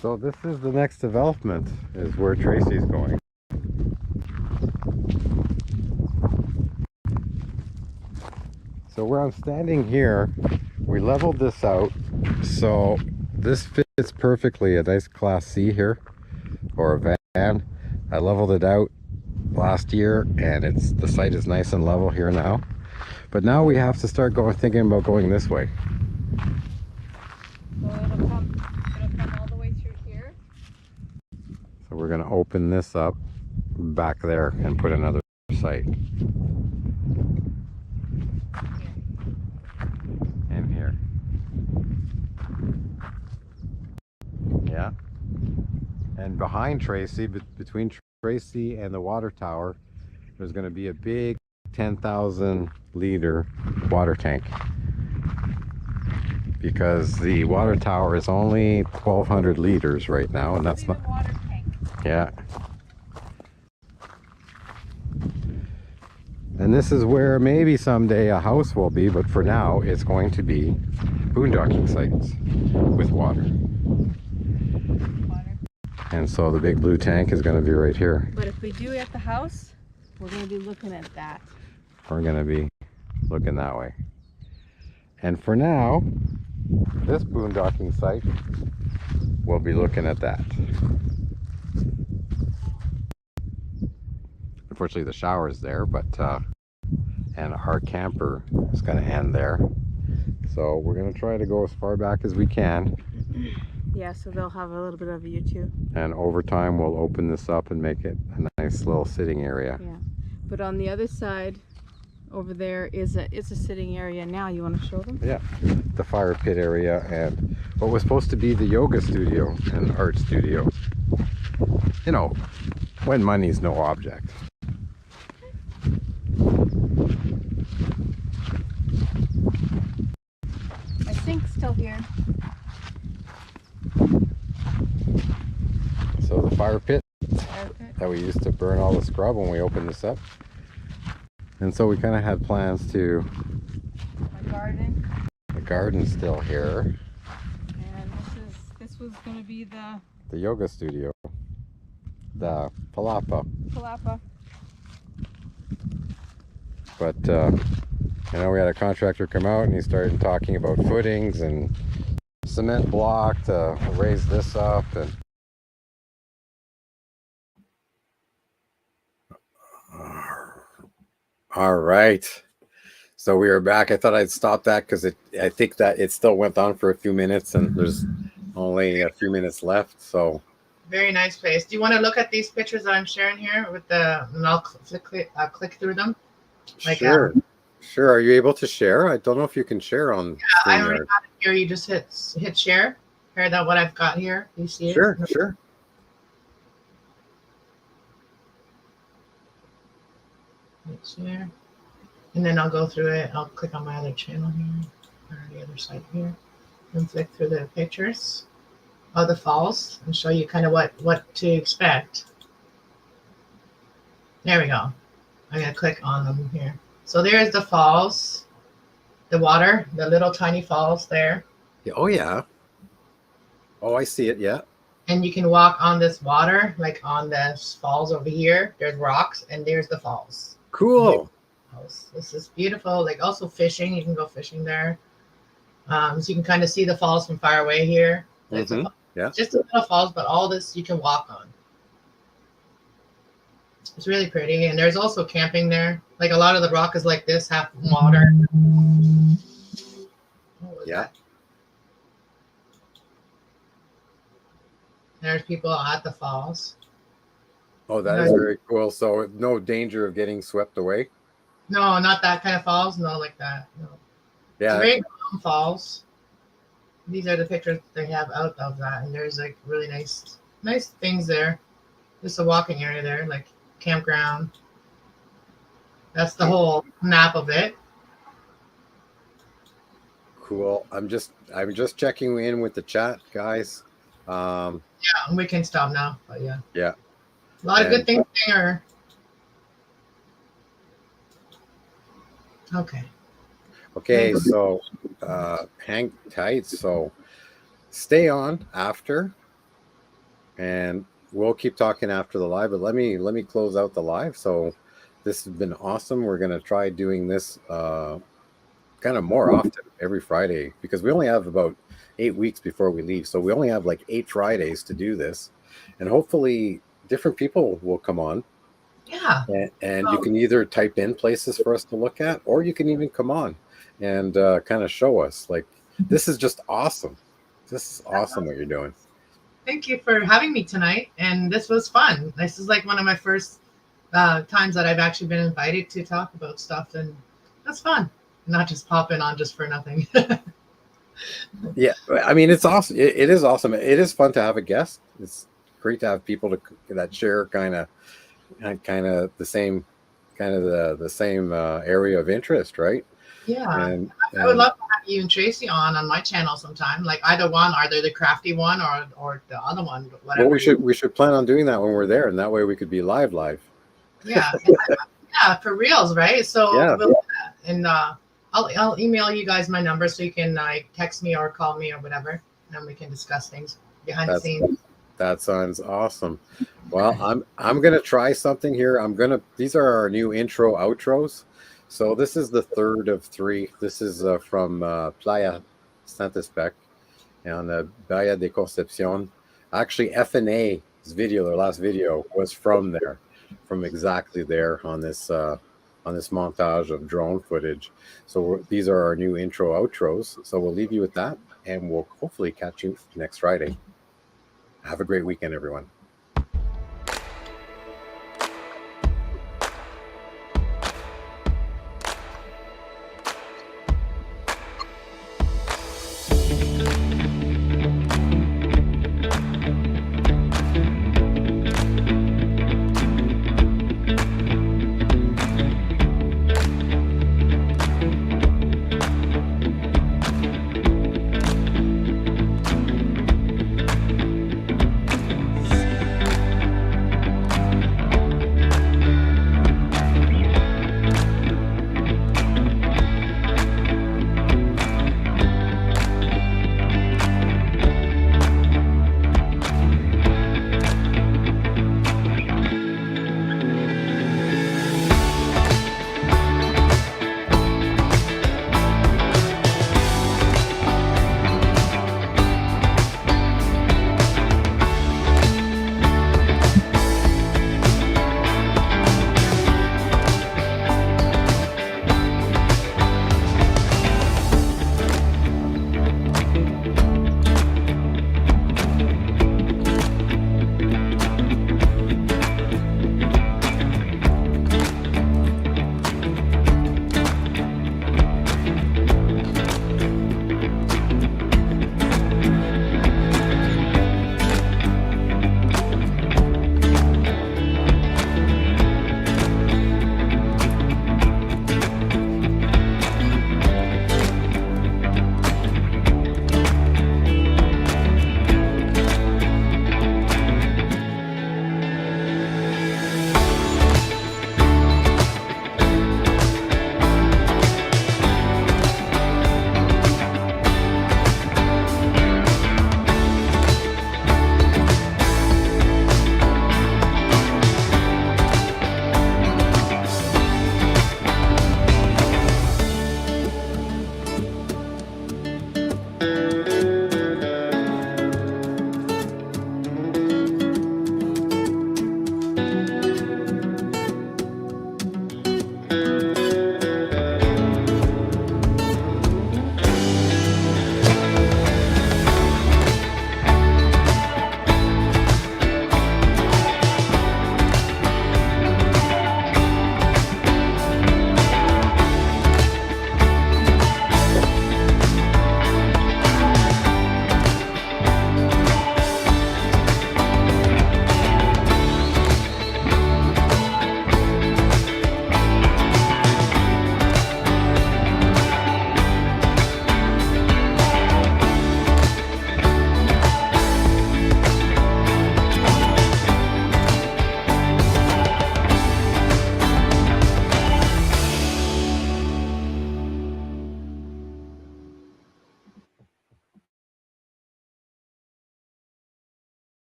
So this is the next development, is where Tracey's going. So where I'm standing here, we leveled this out. So this fits perfectly a nice Class C here, or a van. I leveled it out last year, and the site is nice and level here now. But now we have to start thinking about going this way. So it'll come all the way through here. So we're going to open this up back there and put another site. And here. Yeah. And behind Tracey, between Tracey and the water tower, there's going to be a big 10,000 liter water tank. Because the water tower is only 1,200 liters right now, and that's not. Water tank. Yeah. And this is where maybe someday a house will be, but for now it's going to be boondocking sites with water. And so the big blue tank is going to be right here. But if we do at the house, we're going to be looking at that. We're going to be looking that way. And for now, this boondocking site, we'll be looking at that. Unfortunately, the shower is there, but and our camper is going to end there. So we're going to try to go as far back as we can. Yeah, so they'll have a little bit of a view too. And over time, we'll open this up and make it a nice little sitting area. Yeah, but on the other side, over there it's a sitting area now. You want to show them? Yeah, the fire pit area and what was supposed to be the yoga studio and art studio. You know, when money's no object. I think still here. So the fire pit that we used to burn all the scrub when we opened this up. And so we kind of had plans to... My garden. The garden's still here. And this was going to be the yoga studio. The palapa. But you know, we had a contractor come out and he started talking about footings and cement block to raise this up. And all right, so we are back. I thought I'd stop that because I think that it still went on for a few minutes and there's only a few minutes left. So very nice place. Do you want to look at these pictures that I'm sharing here with and I'll click through them? Like, sure. Sure. Are you able to share? I don't know if you can share on. Yeah, I already got it here. You just hit share. Hear that what I've got here? You see it? Sure. Sure. Hit share, and then I'll go through it. I'll click on my other channel here, or the other side here, and flick through the pictures of the falls and show you kind of what to expect. There we go. I'm gonna click on them here. So there's the falls, the water, the little tiny falls there. Yeah, oh yeah. Oh, I see it. Yeah. And you can walk on this water, like on this falls over here. There's rocks, and there's the falls. Cool. This is beautiful. Like also fishing, you can go fishing there. So you can kind of see the falls from far away here. Mm-hmm. Yeah. Just a little falls, but all this you can walk on. It's really pretty, and there's also camping there. Like a lot of the rock is like this, half water. Yeah. There's people at the falls. Oh, that is very cool. So no danger of getting swept away? No, not that kind of falls. No, like that. No. Yeah. It's very calm falls. These are the pictures they have out of that, and there's like really nice things there. Just a walking area there, like campground. That's the whole map of it. Cool. I'm just checking in with the chat, guys. Yeah, we can stop now, but yeah. Yeah. A lot of good things there. Okay. Okay, so hang tight. So stay on after. and we'll keep talking after the live. But let me close out the live. So this has been awesome. We're gonna try doing this kind of more often every Friday, because we only have about 8 weeks before we leave. So we only have like 8 Fridays to do this, and hopefully different people will come on. Yeah. And you can either type in places for us to look at, or you can even come on and kind of show us. Like, this is just awesome. This is awesome what you're doing. Thank you for having me tonight. And this was fun. This is like one of my first times that I've actually been invited to talk about stuff. And that's fun. Not just popping on just for nothing. Yeah. I mean, it's awesome. It is awesome. It is fun to have a guest. It's great to have people that share kind of the same the same area of interest, right? Yeah. And I would love to have you and Tracey on my channel sometime. Like either one, either the crafty one or the other one, whatever. Well, we should plan on doing that when we're there, and that way we could be live. Yeah. Yeah, for reals, right? So Yeah. And I'll email you guys my number so you can text me or call me or whatever, and then we can discuss things behind the scenes. That sounds awesome. Well, I'm gonna try something here. These are our new intro outros. So this is the third of 3. This is from Playa Saint-Espec and BAJA de Concepcion. Actually, FNA's video, their last video, was from there, from exactly there on this montage of drone footage. So these are our new intro outros. So we'll leave you with that, and we'll hopefully catch you next Friday. Have a great weekend, everyone.